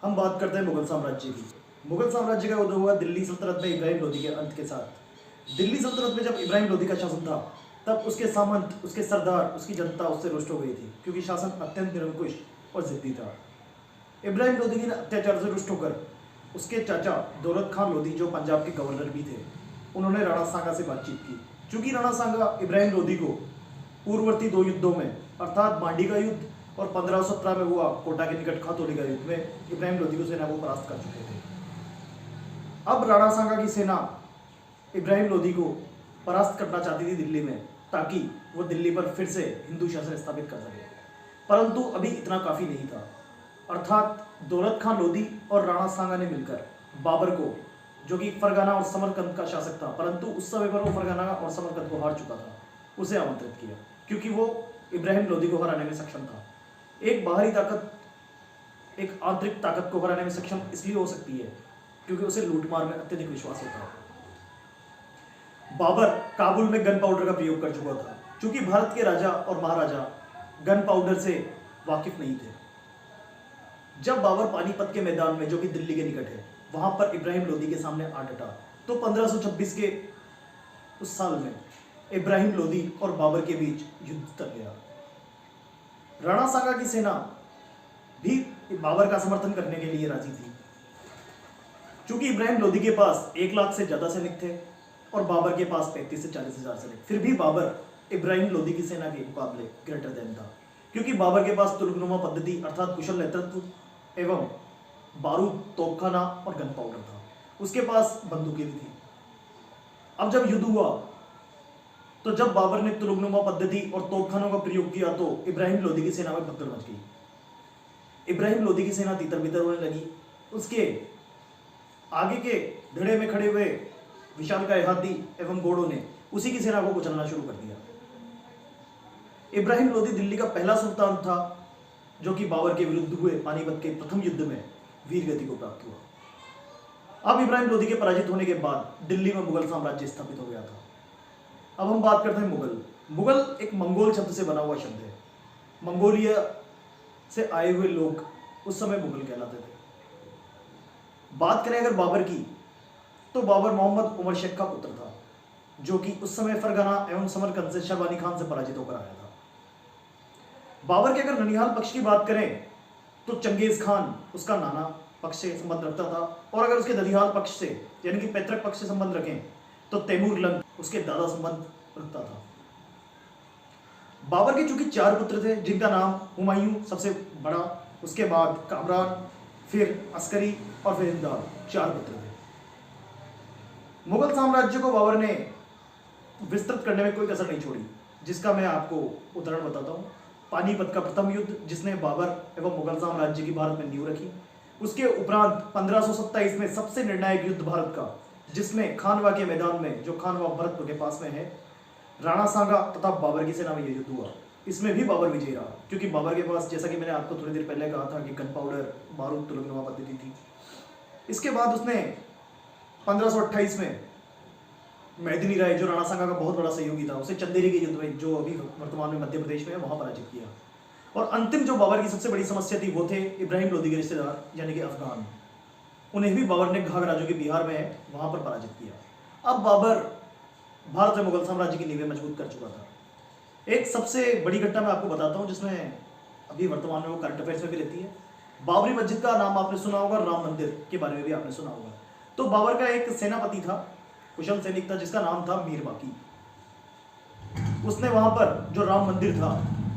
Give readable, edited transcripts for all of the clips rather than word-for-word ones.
हम बात करते हैं मुगल साम्राज्य की। मुगल साम्राज्य का उदय हुआ दिल्ली सल्तनत में इब्राहिम लोदी के अंत के साथ। दिल्ली सल्तनत में जब इब्राहिम लोदी का शासन था, तब उसके सामंत, उसके सरदार, उसकी जनता उससे रुष्ट हो गई थी, क्योंकि शासन अत्यंत निरंकुश और जिद्दी था। इब्राहिम लोदी के अत्याचार से रुष्ट होकर उसके चाचा दौलत खान लोदी, जो पंजाब के गवर्नर भी थे, उन्होंने राणा सांगा से बातचीत की। चूंकि राणा सांगा इब्राहिम लोदी को पूर्ववर्ती दो युद्धों में, अर्थात मांडी का युद्ध और 1517 में हुआ कोटा के निकट खातौली का युद्ध में इब्राहिम लोदी को सेना को परास्त कर चुके थे। अब राणा सांगा की सेना इब्राहिम लोदी को परास्त करना चाहती थी दिल्ली में, ताकि वो दिल्ली पर फिर से हिंदू शासन स्थापित कर सके। परंतु अभी इतना काफ़ी नहीं था। अर्थात दौलत खान लोदी और राणा सांगा ने मिलकर बाबर को, जो कि फरगाना और समरकंद का शासक था, परंतु उस समय पर वो फरगाना और समरकंद को हार चुका था, उसे आमंत्रित किया, क्योंकि वो इब्राहिम लोदी को हराने में सक्षम था। एक बाहरी ताकत एक आंतरिक ताकत को हराने में सक्षम इसलिए हो सकती है क्योंकि उसे लूटमार में अत्यधिक विश्वास होता है। बाबर काबुल में गन पाउडर का प्रयोग कर चुका था। चूंकि भारत के राजा और महाराजा गन पाउडर से वाकिफ नहीं थे, जब बाबर पानीपत के मैदान में, जो कि दिल्ली के निकट है, वहां पर इब्राहिम लोदी के सामने आ डटा, तो 1526 के उस साल में इब्राहिम लोदी और बाबर के बीच युद्ध तक गया। राणा सांगा की सेना भी बाबर का समर्थन करने के लिए राजी थी। चूंकि इब्राहिम लोदी के पास 1 लाख से ज्यादा सैनिक थे और बाबर के पास 35 से 40 हजार सैनिक, फिर भी बाबर इब्राहिम लोदी की सेना के मुकाबले ग्रेटर देन था, क्योंकि बाबर के पास तुर्कनुमा पद्धति अर्थात कुशल नेतृत्व एवं बारूद, तोपखाना और गन पाउडर था। उसके पास बंदूकें भी थी। अब जब युद्ध हुआ, तो जब बाबर ने तुरुगनुमा पद्धति और तोपखानों का प्रयोग किया, तो इब्राहिम लोदी की सेना में भगदड़ मच गई। इब्राहिम लोदी की सेना तितर बितर होने लगी। उसके आगे के धड़े में खड़े हुए विशालकाय हाथी एवं घोड़ों ने उसी की सेना को कुचलना शुरू कर दिया। इब्राहिम लोदी दिल्ली का पहला सुल्तान था जो कि बाबर के विरुद्ध हुए पानीपत के प्रथम युद्ध में वीर गति को प्राप्त हुआ। अब इब्राहिम लोदी के पराजित होने के बाद दिल्ली में मुगल साम्राज्य स्थापित हो गया था। अब हम बात करते हैं मुगल। मुगल एक मंगोल शब्द से बना हुआ शब्द है। मंगोलिया से आए हुए लोग उस समय मुगल कहलाते थे। बात करें अगर बाबर की, तो बाबर मोहम्मद उमर शेख का पुत्र था, जो कि उस समय फरगाना एवं समरकंद से शरवानी खान से पराजित होकर आया था। बाबर के अगर ननिहाल पक्ष की बात करें, तो चंगेज खान उसका नाना पक्ष से संबंध रखता था, और अगर उसके ददिहाल पक्ष से यानी कि पैतृक पक्ष से संबंध रखें, तो तैमूर लंग उसके दादा संबंध रखता था। बाबर के चूंकि 4 पुत्र थे, जिनका नाम हुमायूं सबसे बड़ा, उसके बाद कामरान, फिर अस्करी और फिर हिंदाल, 4 पुत्र थे। मुगल साम्राज्य को बाबर ने विस्तृत करने में कोई कसर नहीं छोड़ी, जिसका मैं आपको उदाहरण बताता हूँ। पानीपत का प्रथम युद्ध, जिसने बाबर एवं मुगल साम्राज्य की भारत में नींव रखी। उसके उपरांत 1527 में सबसे निर्णायक युद्ध भारत का, जिसमें खानवा के मैदान में, जो खानवा भरतपुर के पास में है, राणा सांगा तथा बाबर की सेना में यह युद्ध हुआ। इसमें भी बाबर विजयी रहा, क्योंकि बाबर के पास, जैसा कि मैंने आपको थोड़ी देर पहले कहा था, कि गन पाउडर, बारूद, तुलगनुमा पद्धति थी। इसके बाद उसने 1528 में मेदिनी राय, जो राणा सांगा का बहुत बड़ा सहयोगी था, उसे चंदेरी के युद्ध में, जो अभी वर्तमान में मध्य प्रदेश में है, वहां पराजित किया। और अंतिम जो बाबर की सबसे बड़ी समस्या थी, वो थे इब्राहिम लोदी के रिश्तेदार यानी कि अफगान। उन्हें भी बाबर ने घाघरा, जो कि बिहार में है, वहां पर पराजित किया। अब बाबर भारत में मुगल साम्राज्य की नींवें मजबूत कर चुका था। एक सबसे बड़ी घटना मैं आपको बताता हूँ, जिसमें अभी वर्तमान में वो करंट अफेयर्स में भी रहती है। बाबरी मस्जिद का नाम आपने सुना होगा, राम मंदिर के बारे में भी आपने सुना होगा। तो बाबर का एक सेनापति था, कुशल सैनिक था, जिसका नाम था मीर बाकी। उसने वहां पर जो राम मंदिर था,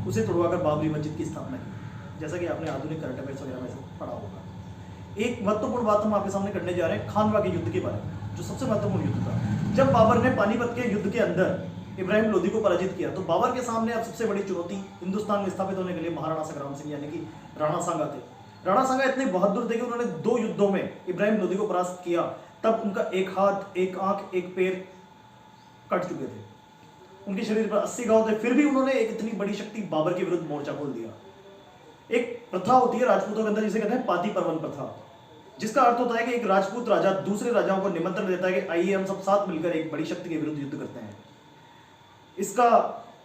उसे तोड़वाकर बाबरी मस्जिद की स्थापना की, जैसा कि आपने आधुनिक करंट अफेयर्स वगैरह में से पढ़ा होगा। एक महत्वपूर्ण बात हम आपके सामने करने जा रहे हैं, खानवा के युद्ध के बारे में, जो सबसे महत्वपूर्ण युद्ध था। जब बाबर ने पानीपत के युद्ध के अंदर इब्राहिम लोदी को पराजित किया, तो बाबर के सामने अब सबसे बड़ी चुनौती हिंदुस्तान में स्थापित होने के लिए महाराणा संग्राम सिंह यानी कि राणा सांगा थे। राणा सांगा इतने बहादुर थे कि उन्होंने 2 युद्धों में इब्राहिम लोदी को परास्त किया। तब उनका 1 हाथ, 1 आंख, 1 पैर कट चुके थे, उनके शरीर पर 80 घाव थे, फिर भी उन्होंने एक इतनी बड़ी शक्ति बाबर के विरुद्ध मोर्चा खोल दिया। एक प्रथा होती है राजपूतों के अंदर, जिसे कहते हैं पाती परवन प्रथा, जिसका अर्थ होता है कि एक राजपूत राजा दूसरे राजाओं को निमंत्रण देता है कि आइए हम सब साथ मिलकर एक बड़ी शक्ति के विरुद्ध युद्ध करते हैं। इसका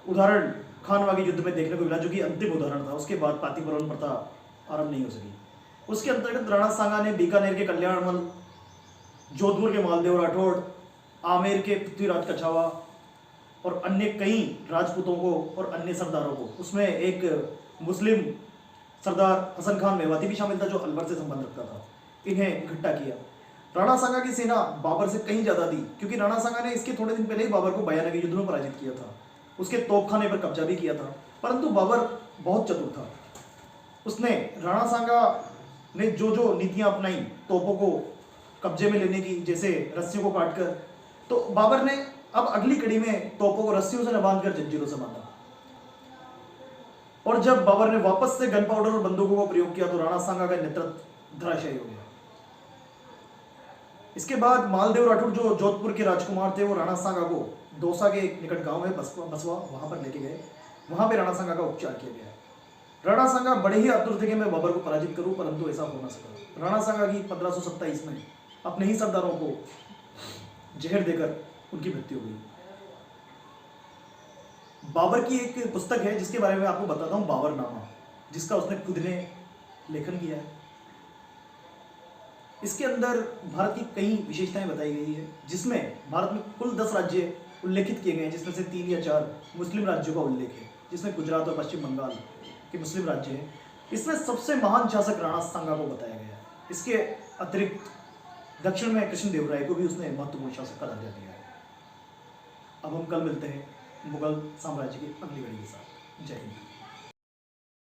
उदाहरण खानवा के युद्ध में देखने को मिला, जो कि अंतिम उदाहरण था। उसके बाद पाती परवन प्रथा आरंभ नहीं हो सकी। उसके अंतर्गत राणा सांगा ने बीकानेर के कल्याणमल, जोधपुर के मालदेव राठौड़, आमेर के पृथ्वीराज कछावा और अन्य कई राजपूतों को और अन्य सरदारों को, उसमें एक मुस्लिम सरदार हसन खान मेवाती भी शामिल था जो अलवर से संबंध रखता था, इन्हें इकट्ठा किया। राणा सांगा की सेना बाबर से कहीं ज्यादा थी, क्योंकि राणा सांगा ने इसके थोड़े दिन पहले ही बाबर को बयाना के युद्ध में पराजित किया था, उसके तोपखाने पर कब्जा भी किया था। परंतु बाबर बहुत चतुर था, उसने राणा सांगा ने जो जो नीतियां अपनाई तोपों को कब्जे में लेने की, जैसे रस्सियों को काटकर, तो बाबर ने अब अगली कड़ी में तोपों को रस्सियों से न बांधकर जंजीरों से बांधा। और जब बाबर ने वापस से गन पाउडर और बंदूकों का प्रयोग किया तो राणा सांगा का नेतृत्व धराशायी हो गया। इसके बाद मालदेव राठौड़ जो जोधपुर के राजकुमार थे, वो राणा सांगा को दौसा के एक निकट गांव है बसवा, वहां पर लेके गए। वहां पे राणा सांगा का उपचार किया गया। राणा सांगा बड़े ही आतुर थे कि मैं बाबर को पराजित करूं, परंतु ऐसा हो ना सका। राणा सांगा की 1527 में अपने ही सरदारों को जहर देकर उनकी मृत्यु हुई। बाबर की एक पुस्तक है जिसके बारे में आपको बताता हूं, बाबरनामा, जिसका उसने खुद ने लेखन किया है। इसके अंदर भारत की कई विशेषताएं बताई गई है, जिसमें भारत में कुल 10 राज्य उल्लेखित किए गए हैं, जिसमें से 3 या 4 मुस्लिम राज्यों का उल्लेख है, जिसमें गुजरात और पश्चिम बंगाल के मुस्लिम राज्य हैं। इसमें सबसे महान शासक राणा सांगा को बताया गया है। इसके अतिरिक्त दक्षिण में कृष्णदेवराय को भी उसने महत्वपूर्ण शासक का दर्जा दिया है। अब हम कल मिलते हैं मुगल साम्राज्य की अगली कड़ी के साथ। जय हिंद।